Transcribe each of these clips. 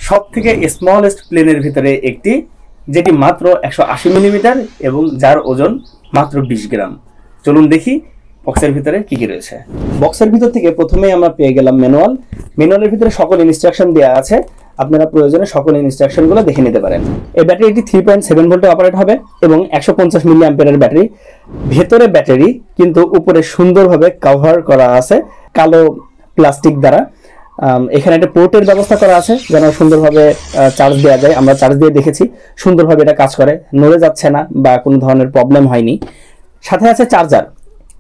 সব থেকে স্মলেস্ট প্লেনের ভিতরে একটি, যেটি মাত্র 180 মিলিমিটার এবং যার ওজন মাত্র 20 গ্রাম। চলুন দেখি বক্সের ভিতরে কি কি রয়েছে। বক্সের ভিতর থেকে প্রথমেই আমরা পেয়ে গেলাম ম্যানুয়াল। ম্যানুয়ালের ভিতরে সকল ইনস্ট্রাকশন দেওয়া আছে, আপনারা প্রয়োজনে সকল ইনস্ট্রাকশনগুলো দেখে নিতে পারেন। এই ব্যাটারিটি 3.7 ভোল্টে অপারেট হবে এবং 150 মিলি অ্যাম্পিয়ারের ব্যাটারি। ভেতরে ব্যাটারি কিন্তু উপরে সুন্দরভাবে কভার করা আছে কালো প্লাস্টিক দ্বারা। এখানে একটা পোর্টের ব্যবস্থা করা আছে যেন সুন্দরভাবে চার্জ দেওয়া যায়। আমরা চার্জ দিয়ে দেখেছি, সুন্দরভাবে এটা কাজ করে, নড়ে যাচ্ছে না বা কোনো ধরনের প্রবলেম হয়নি। সাথে আছে চার্জার,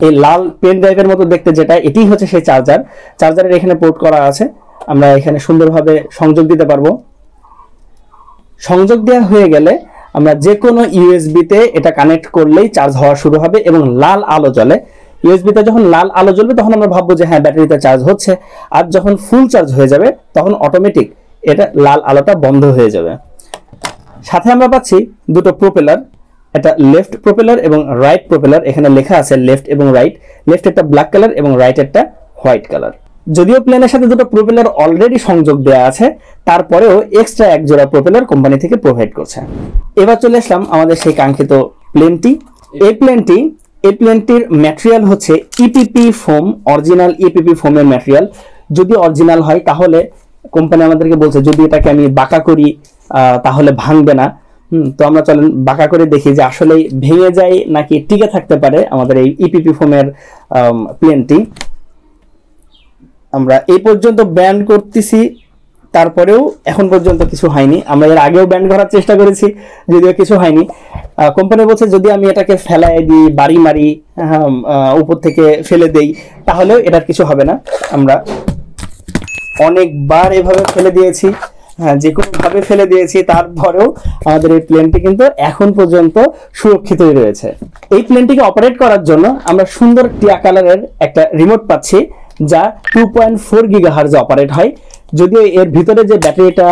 এই লাল পেন ড্রাইভের মতো দেখতে যেটা, এটিই হচ্ছে সেই চার্জার। চার্জারের এখানে পোর্ট করা আছে, আমরা এখানে সুন্দরভাবে সংযোগ দিতে পারবো। সংযোগ দেওয়া হয়ে গেলে আমরা যে কোনো ইউএসবিতে এটা কানেক্ট করলেই চার্জ হওয়া শুরু হবে এবং লাল আলো জ্বলে। ইউএসবিতে যখন লাল আলো জ্বলবে তখন আমরা ভাববো যে হ্যাঁ ব্যাটারিতে চার্জ হচ্ছে, আর যখন ফুল চার্জ হয়ে যাবে তখন অটোমেটিক এটা লাল আলোটা বন্ধ হয়ে যাবে। সাথে আমরা পাচ্ছি দুটো প্রোপেলার, এটা লেফট প্রোপেলার এবং রাইট প্রোপেলার। এখানে লেখা আছে লেফট এবং রাইট। লেফট একটা ব্ল্যাক কালার এবং রাইট একটা হোয়াইট কালার। যদিও প্লেনের সাথে দুটো প্রোপেলার অলরেডি সংযোগ দেওয়া আছে, তারপরেও এক্সট্রা এক জোড়া প্রোপেলার কোম্পানি থেকে প্রোভাইড করছে। এবার চলে আসলাম আমাদের সেই কাঙ্ক্ষিত প্লেনটি। এই প্লেনটির ম্যাটেরিয়াল হচ্ছে ইপিপি ফোম, অরিজিনাল ইপিপি ফোমের ম্যাটেরিয়াল। যদি অরিজিনাল হয় তাহলে কোম্পানি আমাদেরকে বলছে যদি এটাকে আমি বাঁকা করি তাহলে ভাঙবে না। তো আমরা চলেন বাঁকা করে দেখি যে আসলেই ভেঙে যায় নাকি টিকে থাকতে পারে আমাদের এই ইপিপি ফোমের প্লেনটি। আমরা এই পর্যন্ত ব্যান্ড করতেছি, তারপরেও এখন পর্যন্ত কিছু হয়নি। আমরা এর আগেও ব্যান্ড করার চেষ্টা করেছি, যদিও কিছু হয়নি। কোম্পানি বলছে যদি আমি এটাকে ফেলাই দিই, বাড়ি মারি, উপর থেকে ফেলে দেই, তাহলেও এটার কিছু হবে না। আমরা অনেকবার এভাবে ফেলে দিয়েছি, যে কোনোভাবে ফেলে দিয়েছি, তারপরেও আমাদের এই প্লেনটি কিন্তু এখন পর্যন্ত সুরক্ষিতই রয়েছে। এই প্লেনটিকে অপারেট করার জন্য আমরা সুন্দর টিয়া কালারের একটা রিমোট পাচ্ছি, যা 2.4 গিগাহার্জে অপারেট হয়। যদিও এর ভিতরে যে ব্যাটারিটা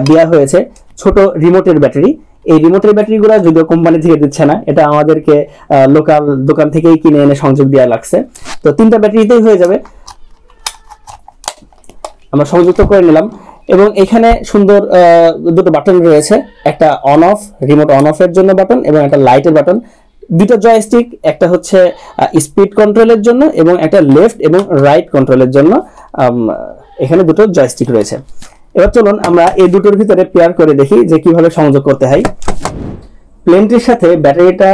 দেওয়া হয়েছে ছোট রিমোটের ব্যাটারি, এই রিমোটের ব্যাটারিগুলো যদিও কোম্পানি থেকে দিচ্ছে না, এটা আমাদেরকে লোকাল দোকান থেকেই কিনে এনে সংযোগ দেওয়া লাগছে। তো 3টা ব্যাটারিতেই হয়ে যাবে। আমরা সংযুক্ত করে নিলাম এবং এখানে সুন্দর দুটো বাটন রয়েছে, একটা অন অফ, রিমোট অন অফের জন্য বাটন এবং একটা লাইটের বাটন। দুটো জয়স্টিক, একটা হচ্ছে স্পিড কন্ট্রোলের জন্য এবং একটা লেফট এবং রাইট কন্ট্রোলের জন্য। এখানে দুটো জয়স্টিক রয়েছে। এবার চলুন আমরা এই দুটোর ভিতরে পেয়ার করে দেখি যে কিভাবে সংযোগ করতে হয়। প্লেনটির সাথে ব্যাটারিটা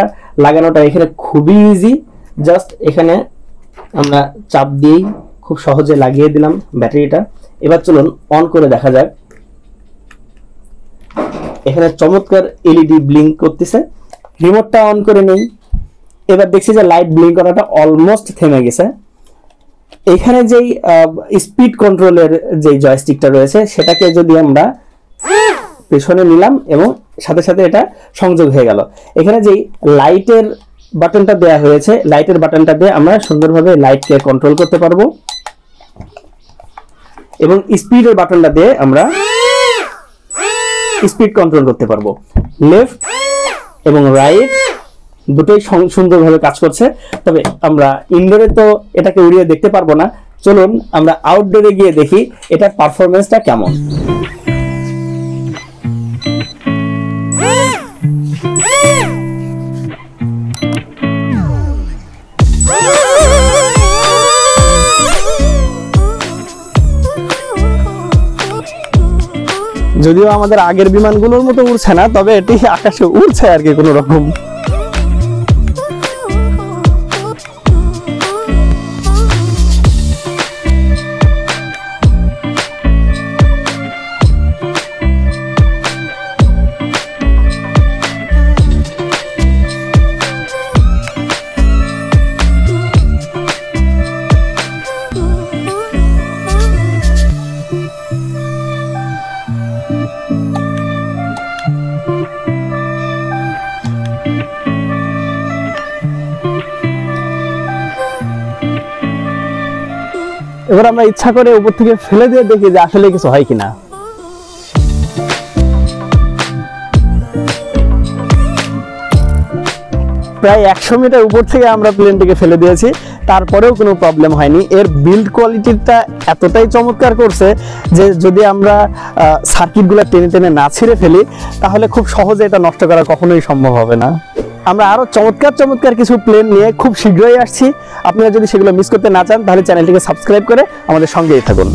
লাগানোটা এখানে খুবই ইজি। জাস্ট এখানে আমরা চাপ দিয়েই খুব সহজে লাগিয়ে দিলাম ব্যাটারিটা। এবার চলুন অন করে দেখা যাক। এখানে চমৎকার এলইডি ব্লিঙ্ক করতেছে। রিমোটটা অন করে নেই। এবার দেখছি যে লাইট ব্লিঙ্ক করাটা অলমোস্ট থেমে গেছে। এখানে যেই স্পিড কন্ট্রোলের যে জয়স্টিকটা রয়েছে সেটাকে যদি আমরা পেছনে নিলাম এবং সাথে সাথে এটা সংযোগ হয়ে গেল। এখানে যেই লাইটের বাটনটা দেওয়া হয়েছে, লাইটের বাটনটা দিয়ে আমরা সুন্দরভাবে লাইটকে কন্ট্রোল করতে পারবো এবং স্পিডের বাটনটা দিয়ে আমরা স্পিড কন্ট্রোল করতে পারবো। লেফট এবং রাইট দুটোই সুন্দরভাবে কাজ করছে। তবে আমরা ইনডোরে তো এটাকে উড়িয়ে দেখতে পারবো না, চলুন আমরা আউটডোরে গিয়ে দেখি এটার পারফরমেন্সটা কেমন। যদিও আমাদের আগের বিমানগুলোর মতো উড়ছে না, তবে এটি আকাশে উড়ছে আর কি কোনো রকম। এবার আমরা ইচ্ছা করে উপর থেকে ফেলে দিয়ে দেখি যে আসলে কিছু হয় কিনা। প্রায় 100 মিটার উপর থেকে আমরা প্লেনটিকে ফেলে দিয়েছি তারপরেও কোনো প্রবলেম হয়নি। এর বিল্ড কোয়ালিটিটা এতটাই চমৎকার করছে যে যদি আমরা সার্কিটগুলো টেনে টেনে না ছিঁড়ে ফেলি তাহলে খুব সহজে এটা নষ্ট করা কখনোই সম্ভব হবে না। আমরা আরো চমৎকার চমৎকার কিছু প্লেন নিয়ে খুব শীঘ্রই আসছি। আপনারা যদি সেগুলো মিস করতে না চান তাহলে চ্যানেলটিকে সাবস্ক্রাইব করে আমাদের সঙ্গেই থাকুন।